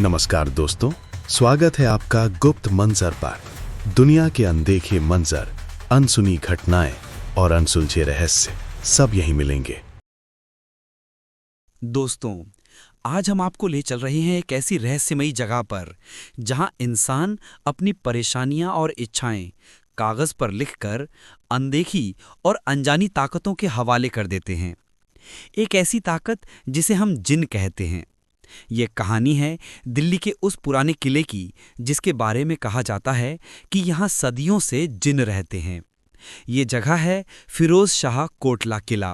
नमस्कार दोस्तों, स्वागत है आपका गुप्त मंजर पर। दुनिया के अनदेखे मंजर, अनसुनी घटनाएं और अनसुलझे रहस्य सब यहीं मिलेंगे। दोस्तों, आज हम आपको ले चल रहे हैं एक ऐसी रहस्यमयी जगह पर जहां इंसान अपनी परेशानियां और इच्छाएं कागज पर लिखकर अनदेखी और अनजानी ताकतों के हवाले कर देते हैं। एक ऐसी ताकत जिसे हम जिन कहते हैं। ये कहानी है दिल्ली के उस पुराने किले की जिसके बारे में कहा जाता है कि यहाँ सदियों से जिन रहते हैं। ये जगह है फिरोज शाह कोटला किला,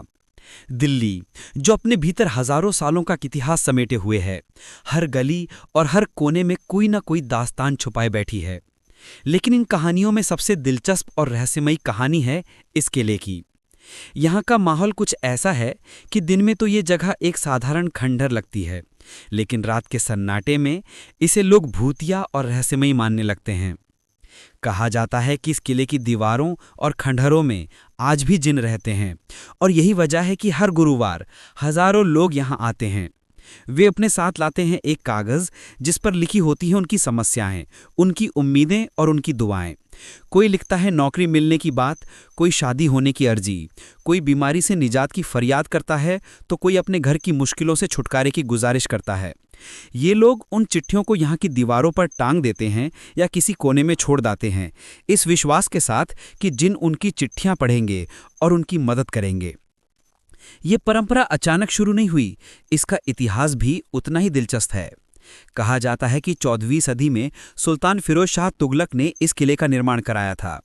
दिल्ली, जो अपने भीतर हजारों सालों का इतिहास समेटे हुए है। हर गली और हर कोने में कोई ना कोई दास्तान छुपाए बैठी है। लेकिन इन कहानियों में सबसे दिलचस्प और रहस्यमयी कहानी है इस किले की। यहाँ का माहौल कुछ ऐसा है कि दिन में तो ये जगह एक साधारण खंडहर लगती है, लेकिन रात के सन्नाटे में इसे लोग भूतिया और रहस्यमयी मानने लगते हैं। कहा जाता है कि इस किले की दीवारों और खंडहरों में आज भी जिन रहते हैं और यही वजह है कि हर गुरुवार हजारों लोग यहाँ आते हैं। वे अपने साथ लाते हैं एक कागज जिस पर लिखी होती हैं उनकी समस्याएं, उनकी उम्मीदें और उनकी दुआएं। कोई लिखता है नौकरी मिलने की बात, कोई शादी होने की अर्जी, कोई बीमारी से निजात की फरियाद करता है, तो कोई अपने घर की मुश्किलों से छुटकारे की गुजारिश करता है। ये लोग उन चिट्ठियों को यहाँ की दीवारों पर टांग देते हैं या किसी कोने में छोड़ देते हैं, इस विश्वास के साथ कि जिन उनकी चिट्ठियां पढ़ेंगे और उनकी मदद करेंगे। ये परंपरा अचानक शुरू नहीं हुई, इसका इतिहास भी उतना ही दिलचस्प है। कहा जाता है कि 14वीं सदी में सुल्तान फिरोज शाह तुगलक ने इस किले का निर्माण कराया था,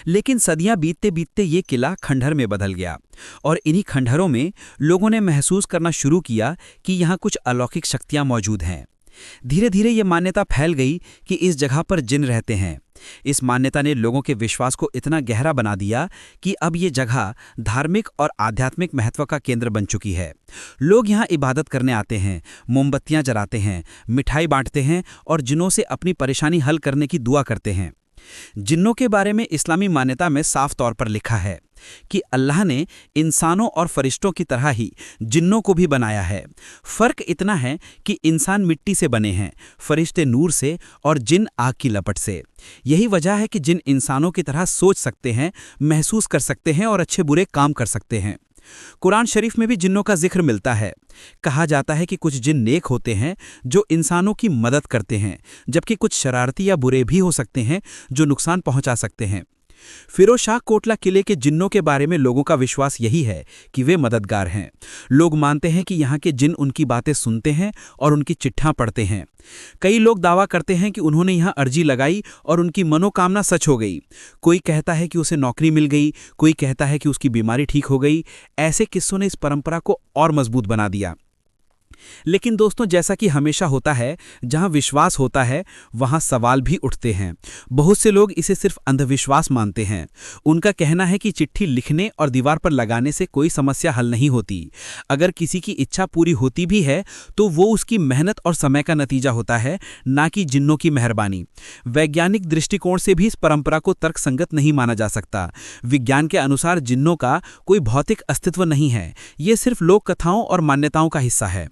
लेकिन सदियां बीतते बीतते ये किला खंडहर में बदल गया और इन्हीं खंडहरों में लोगों ने महसूस करना शुरू किया कि यहाँ कुछ अलौकिक शक्तियां मौजूद हैं। धीरे धीरे ये मान्यता फैल गई कि इस जगह पर जिन रहते हैं। इस मान्यता ने लोगों के विश्वास को इतना गहरा बना दिया कि अब ये जगह धार्मिक और आध्यात्मिक महत्व का केंद्र बन चुकी है। लोग यहाँ इबादत करने आते हैं, मोमबत्तियां जलाते हैं, मिठाई बांटते हैं और जिन्नों से अपनी परेशानी हल करने की दुआ करते हैं। जिन्नों के बारे में इस्लामी मान्यता में साफ तौर पर लिखा है कि अल्लाह ने इंसानों और फरिश्तों की तरह ही जिन्नों को भी बनाया है। फर्क इतना है कि इंसान मिट्टी से बने हैं, फरिश्ते नूर से और जिन आग की लपट से। यही वजह है कि जिन इंसानों की तरह सोच सकते हैं, महसूस कर सकते हैं और अच्छे बुरे काम कर सकते हैं। कुरान शरीफ में भी जिन्नों का जिक्र मिलता है। कहा जाता है कि कुछ जिन नेक होते हैं जो इंसानों की मदद करते हैं, जबकि कुछ शरारती या बुरे भी हो सकते हैं जो नुकसान पहुंचा सकते हैं। फिरोज शाह कोटला किले के जिन्नों के बारे में लोगों का विश्वास यही है कि वे मददगार हैं। लोग मानते हैं कि यहाँ के जिन उनकी बातें सुनते हैं और उनकी चिट्ठियां पढ़ते हैं। कई लोग दावा करते हैं कि उन्होंने यहाँ अर्जी लगाई और उनकी मनोकामना सच हो गई। कोई कहता है कि उसे नौकरी मिल गई, कोई कहता है कि उसकी बीमारी ठीक हो गई। ऐसे किस्सों ने इस परंपरा को और मजबूत बना दिया। लेकिन दोस्तों, जैसा कि हमेशा होता है, जहां विश्वास होता है वहां सवाल भी उठते हैं। बहुत से लोग इसे सिर्फ अंधविश्वास मानते हैं। उनका कहना है कि चिट्ठी लिखने और दीवार पर लगाने से कोई समस्या हल नहीं होती। अगर किसी की इच्छा पूरी होती भी है तो वो उसकी मेहनत और समय का नतीजा होता है, ना कि जिन्नों की मेहरबानी। वैज्ञानिक दृष्टिकोण से भी इस परंपरा को तर्कसंगत नहीं माना जा सकता। विज्ञान के अनुसार जिन्नों का कोई भौतिक अस्तित्व नहीं है, ये सिर्फ लोक कथाओं और मान्यताओं का हिस्सा है।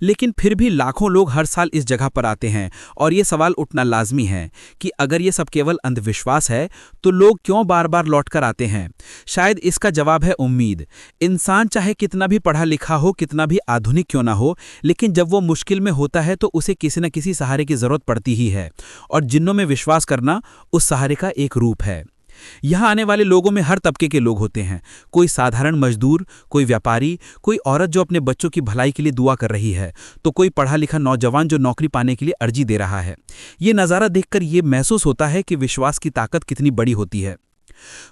लेकिन फिर भी लाखों लोग हर साल इस जगह पर आते हैं और ये सवाल उठना लाजमी है कि अगर ये सब केवल अंधविश्वास है तो लोग क्यों बार बार लौटकर आते हैं। शायद इसका जवाब है उम्मीद। इंसान चाहे कितना भी पढ़ा लिखा हो, कितना भी आधुनिक क्यों ना हो, लेकिन जब वो मुश्किल में होता है तो उसे किसी न किसी सहारे की जरूरत पड़ती ही है, और जिन्नों में विश्वास करना उस सहारे का एक रूप है। यहाँ आने वाले लोगों में हर तबके के लोग होते हैं। कोई साधारण मजदूर, कोई व्यापारी, कोई औरत जो अपने बच्चों की भलाई के लिए दुआ कर रही है, तो कोई पढ़ा लिखा नौजवान जो नौकरी पाने के लिए अर्जी दे रहा है। ये नज़ारा देखकर ये महसूस होता है कि विश्वास की ताकत कितनी बड़ी होती है।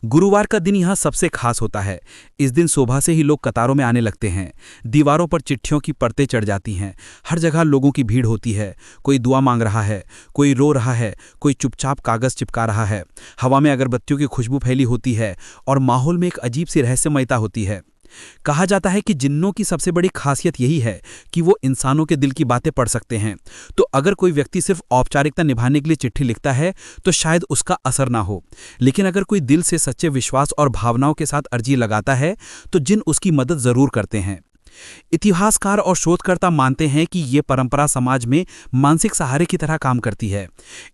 गुरुवार का दिन यहाँ सबसे खास होता है। इस दिन सुबह से ही लोग कतारों में आने लगते हैं। दीवारों पर चिट्ठियों की परतें चढ़ जाती हैं। हर जगह लोगों की भीड़ होती है। कोई दुआ मांग रहा है, कोई रो रहा है, कोई चुपचाप कागज चिपका रहा है। हवा में अगरबत्तियों की खुशबू फैली होती है और माहौल में एक अजीब सी रहस्यमयता होती है। कहा जाता है कि जिन्नों की सबसे बड़ी खासियत यही है कि वो इंसानों के दिल की बातें पढ़ सकते हैं। तो अगर कोई व्यक्ति सिर्फ औपचारिकता निभाने के लिए चिट्ठी लिखता है तो शायद उसका असर ना हो, लेकिन अगर कोई दिल से सच्चे विश्वास और भावनाओं के साथ अर्जी लगाता है तो जिन उसकी मदद जरूर करते हैं। इतिहासकार और शोधकर्ता मानते हैं कि ये परंपरा समाज में मानसिक सहारे की तरह काम करती है।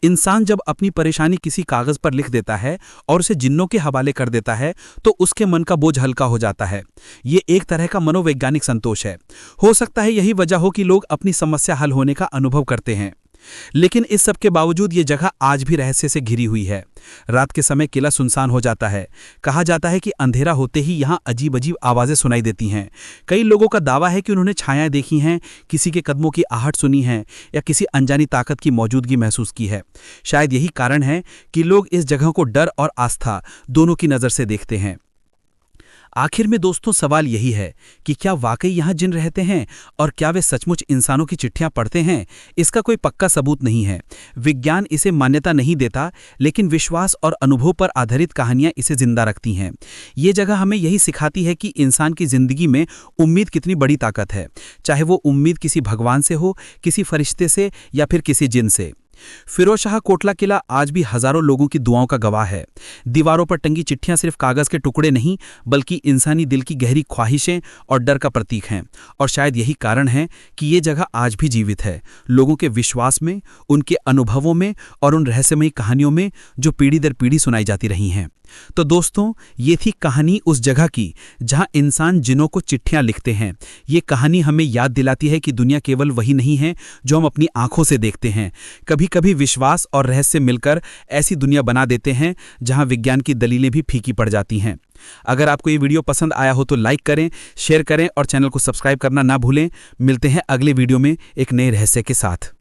इंसान जब अपनी परेशानी किसी कागज पर लिख देता है और उसे जिन्नों के हवाले कर देता है तो उसके मन का बोझ हल्का हो जाता है। ये एक तरह का मनोवैज्ञानिक संतोष है। हो सकता है यही वजह हो कि लोग अपनी समस्या हल होने का अनुभव करते हैं। लेकिन इस सब के बावजूद ये जगह आज भी रहस्य से घिरी हुई है। रात के समय किला सुनसान हो जाता है। कहा जाता है कि अंधेरा होते ही यहाँ अजीब अजीब आवाज़ें सुनाई देती हैं। कई लोगों का दावा है कि उन्होंने छायाएं देखी हैं, किसी के कदमों की आहट सुनी है या किसी अनजानी ताकत की मौजूदगी महसूस की है। शायद यही कारण है कि लोग इस जगह को डर और आस्था दोनों की नज़र से देखते हैं। आखिर में दोस्तों सवाल यही है कि क्या वाकई यहाँ जिन रहते हैं और क्या वे सचमुच इंसानों की चिट्ठियाँ पढ़ते हैं? इसका कोई पक्का सबूत नहीं है। विज्ञान इसे मान्यता नहीं देता, लेकिन विश्वास और अनुभव पर आधारित कहानियाँ इसे जिंदा रखती हैं। ये जगह हमें यही सिखाती है कि इंसान की जिंदगी में उम्मीद कितनी बड़ी ताकत है, चाहे वो उम्मीद किसी भगवान से हो, किसी फरिश्ते से या फिर किसी जिन से। फिरोजशाह कोटला किला आज भी हजारों लोगों की दुआओं का गवाह है। दीवारों पर टंगी चिट्ठियां सिर्फ कागज के टुकड़े नहीं, बल्कि इंसानी दिल की गहरी ख्वाहिशें और डर का प्रतीक हैं। और शायद यही कारण है कि ये जगह आज भी जीवित है, लोगों के विश्वास में, उनके अनुभवों में और उन रहस्यमयी कहानियों में जो पीढ़ी दर पीढ़ी सुनाई जाती रही हैं। तो दोस्तों, ये थी कहानी उस जगह की जहां इंसान जिनों को चिट्ठियां लिखते हैं। ये कहानी हमें याद दिलाती है कि दुनिया केवल वही नहीं है जो हम अपनी आंखों से देखते हैं। कभी कभी विश्वास और रहस्य मिलकर ऐसी दुनिया बना देते हैं जहां विज्ञान की दलीलें भी फीकी पड़ जाती हैं। अगर आपको ये वीडियो पसंद आया हो तो लाइक करें, शेयर करें और चैनल को सब्सक्राइब करना ना भूलें। मिलते हैं अगले वीडियो में एक नए रहस्य के साथ।